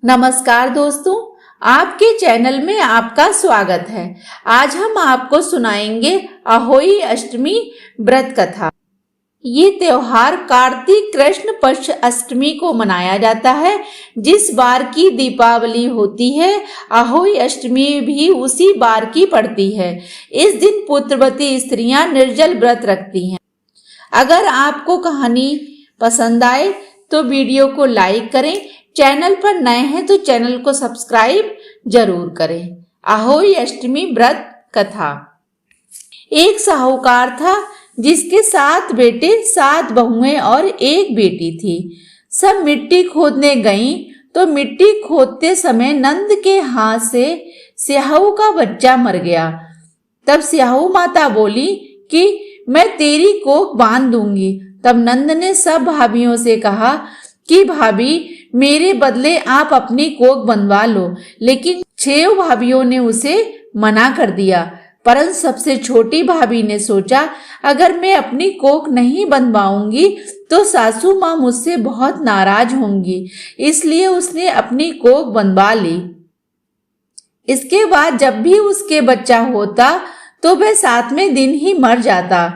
नमस्कार दोस्तों, आपके चैनल में आपका स्वागत है। आज हम आपको सुनाएंगे अहोई अष्टमी व्रत कथा। ये त्योहार कार्तिक कृष्ण पक्ष अष्टमी को मनाया जाता है। जिस बार की दीपावली होती है, अहोई अष्टमी भी उसी बार की पड़ती है। इस दिन पुत्रवती स्त्रियां निर्जल व्रत रखती हैं। अगर आपको कहानी पसंद आए तो वीडियो को लाइक करें। चैनल पर नए हैं तो चैनल को सब्सक्राइब जरूर करें। अहोई अष्टमी व्रत कथा। एक साहूकार था जिसके 7 बेटे, 7 बहुएं और 1 बेटी थी। सब मिट्टी खोदने गईं तो मिट्टी खोदते समय नंद के हाथ से स्याहू का बच्चा मर गया। तब स्याहू माता बोली कि मैं तेरी कोख बांध दूंगी। तब नंद ने सब भाभियों से कहा कि भाभी, मेरे बदले आप अपनी कोख बनवा लो। लेकिन 6 भाभियों ने उसे मना कर दिया। परंतु सबसे छोटी भाभी ने सोचा, अगर मैं अपनी कोख नहीं बनवाऊंगी तो सासू माँ मुझसे बहुत नाराज होंगी। इसलिए उसने अपनी कोख बनवा ली। इसके बाद जब भी उसके बच्चा होता तो वह 7वें दिन ही मर जाता।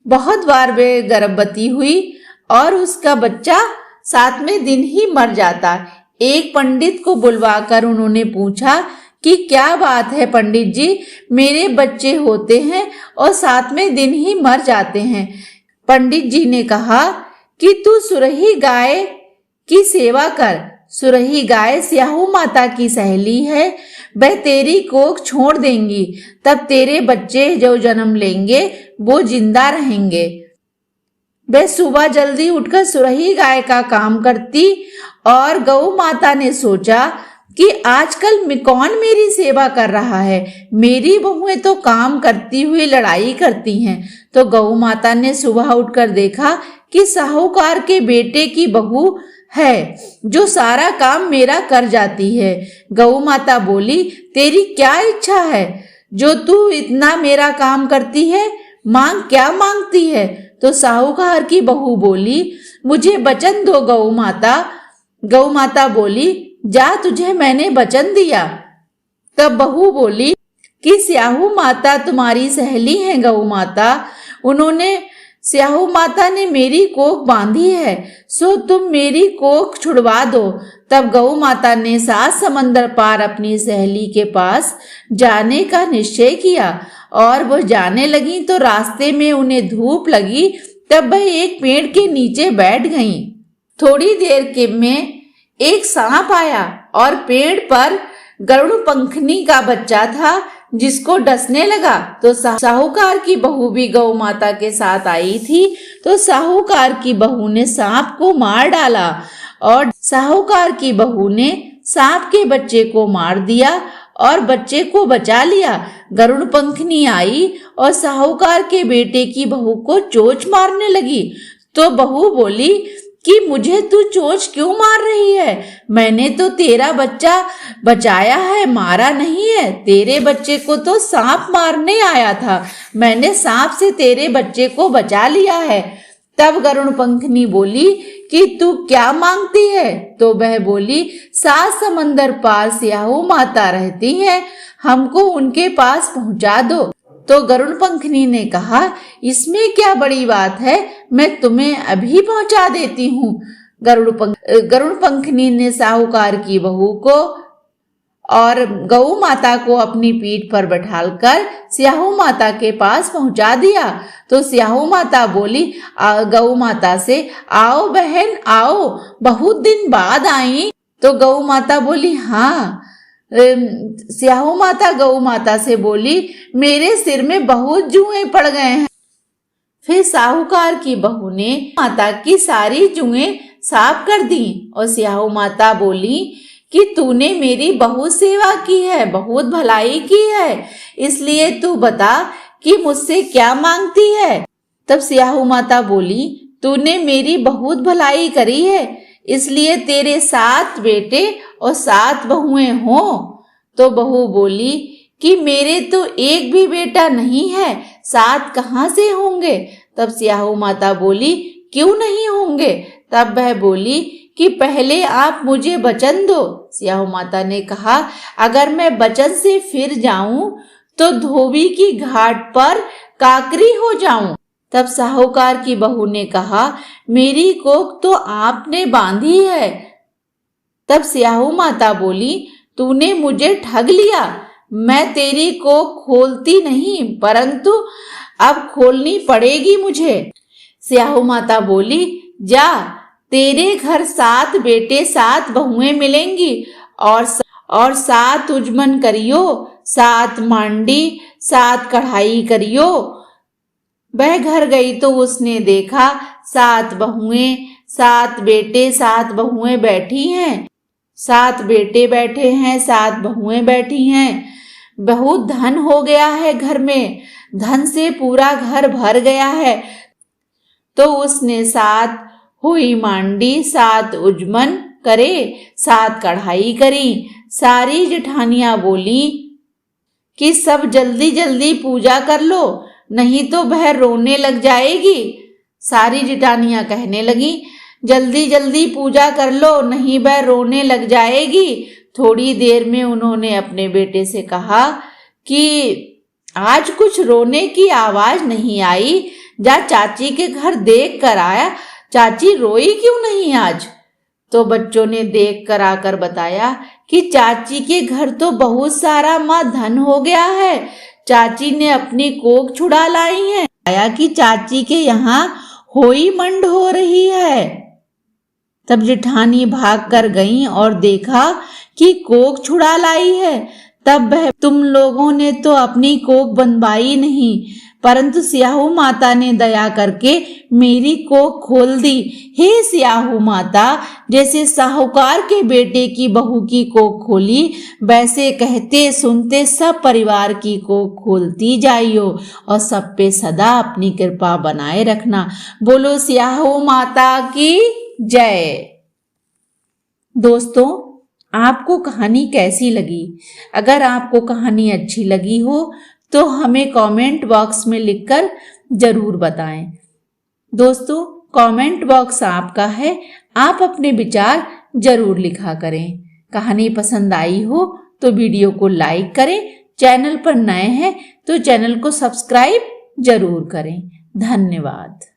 बहुत बार वे गर्भवती हुई और उसका बच्चा 7वें दिन ही मर जाता। एक पंडित को बुलवाकर उन्होंने पूछा कि क्या बात है पंडित जी, मेरे बच्चे होते हैं और 7वें दिन ही मर जाते हैं। पंडित जी ने कहा कि तू सुरही गाय की सेवा कर। सुरही गाय स्याहू माता की सहेली है, वह तेरी कोख छोड़ देंगी। तब तेरे बच्चे जो जन्म लेंगे वो जिंदा रहेंगे। वह सुबह जल्दी उठकर सुरही गाय का काम करती और गौ माता ने सोचा कि आजकल कौन मेरी सेवा कर रहा है। मेरी बहुएं तो काम करती हुई लड़ाई करती हैं। तो गौ माता ने सुबह उठकर देखा कि साहूकार के बेटे की बहू है जो सारा काम मेरा कर जाती है। गौ माता बोली, तेरी क्या इच्छा है जो तू इतना मेरा काम करती है? मांग, क्या मांगती है? तो साहूकार की बहू बोली, मुझे वचन दो गौ माता। गौ माता बोली, जा, तुझे मैंने वचन दिया। तब बहू बोली कि स्याहू माता तुम्हारी सहेली है गौ माता, स्याहू माता ने मेरी कोख बांधी है, सो तुम मेरी कोख छुड़वा दो। तब गौ माता ने 7 समंदर पार अपनी सहेली के पास जाने का निश्चय किया और वो जाने लगी तो रास्ते में उन्हें धूप लगी। तब वह एक पेड़ के नीचे बैठ गईं। थोड़ी देर में एक सांप आया और पेड़ पर गरुड़ पंखनी का बच्चा था जिसको डसने लगा। तो साहूकार की बहू भी गौ माता के साथ आई थी। तो साहूकार की बहू ने सांप को मार डाला और साहूकार की बहू ने सांप के बच्चे को मार दिया और बच्चे को बचा लिया। गरुड़ पंखनी आई और साहूकार के बेटे की बहू को चोंच मारने लगी। तो बहू बोली कि मुझे तू चोंच क्यों मार रही है? मैंने तो तेरा बच्चा बचाया है, मारा नहीं है। तेरे बच्चे को तो सांप मारने आया था, मैंने सांप से तेरे बच्चे को बचा लिया है। तब गरुड़ पंखनी बोली कि तू क्या मांगती है? तो वह बोली, 7 समंदर पार स्याहू माता रहती हैं, हमको उनके पास पहुंचा दो। तो गरुड़ पंखनी ने कहा, इसमें क्या बड़ी बात है, मैं तुम्हें अभी पहुंचा देती हूँ। गरुड़ पंखनी ने साहूकार की बहू को और गौ माता को अपनी पीठ पर बैठालकर स्याहू माता के पास पहुंचा दिया। तो स्याहू माता बोली गौ माता से, आओ बहन आओ, बहुत दिन बाद आई। तो गौ माता बोली, हाँ। स्याहू माता गौ माता से बोली, मेरे सिर में बहुत जुएं पड़ गए हैं। फिर साहूकार की बहू ने माता की सारी जुएं साफ कर दी और स्याहू माता बोली कि तूने मेरी बहुत सेवा की है, बहुत भलाई की है, इसलिए तू बता कि मुझसे क्या मांगती है। तब स्याहू माता बोली, तूने मेरी बहुत भलाई करी है, इसलिए तेरे 7 बेटे और 7 बहुएं हों। तो बहू बोली कि मेरे तो एक भी बेटा नहीं है, 7 कहाँ से होंगे? तब स्याहू माता बोली, क्यों नहीं होंगे? तब वह बोली कि पहले आप मुझे वचन दो स्याहू माता ने कहा, अगर मैं वचन से फिर जाऊं तो धोबी की घाट पर काकरी हो जाऊं। तब साहूकार की बहू ने कहा, मेरी कोख तो आपने बांधी है। तब स्याहू माता बोली, तूने मुझे ठग लिया, मैं तेरी कोख खोलती नहीं, परंतु अब खोलनी पड़ेगी मुझे। स्याहू माता बोली, जा, तेरे घर 7 बेटे 7 बहुएं मिलेंगी और 7 उजमन करियो, 7 मांडी, 7 कढ़ाई करियो। वह घर गई तो उसने देखा 7 बहुएं, 7 बेटे 7 बहुएं बैठी हैं। 7 बेटे बैठे हैं, 7 बहुएं बैठी हैं। बहुत धन हो गया है घर में, धन से पूरा घर भर गया है। तो उसने 7 हुई मांडी, 7 उजमन करे, 7 कढ़ाई करी। सारी जेठानियां बोली कि सब जल्दी जल्दी पूजा कर लो, नहीं तो वह रोने लग जाएगी। सारी जेठानियां कहने लगी, जल्दी जल्दी पूजा कर लो, नहीं वह रोने लग जाएगी। थोड़ी देर में उन्होंने अपने बेटे से कहा कि आज कुछ रोने की आवाज नहीं आई, जा चाची के घर देख कर आया, चाची रोई क्यों नहीं आज। तो बच्चों ने देख कर आकर बताया कि चाची के घर तो बहुत सारा माँ धन हो गया है, चाची ने अपनी कोख छुड़ा लाई है। आया कि चाची के यहाँ होई मंड हो रही है। तब जेठानी भाग कर गईं और देखा कि कोख छुड़ा लाई है। तब वह, तुम लोगों ने तो अपनी कोख बनवाई नहीं, परंतु स्याहू माता ने दया करके मेरी कोख खोल दी। हे स्याहू माता, जैसे साहूकार के बेटे की बहू की कोख खोली, वैसे कहते सुनते सब परिवार की कोख खोलती जाइयो और सब पे सदा अपनी कृपा बनाए रखना। बोलो स्याहू माता की जय। दोस्तों, आपको कहानी कैसी लगी? अगर आपको कहानी अच्छी लगी हो तो हमें कमेंट बॉक्स में लिखकर जरूर बताएं। दोस्तों, कमेंट बॉक्स आपका है, आप अपने विचार जरूर लिखा करें। कहानी पसंद आई हो तो वीडियो को लाइक करें, चैनल पर नए हैं तो चैनल को सब्सक्राइब जरूर करें। धन्यवाद।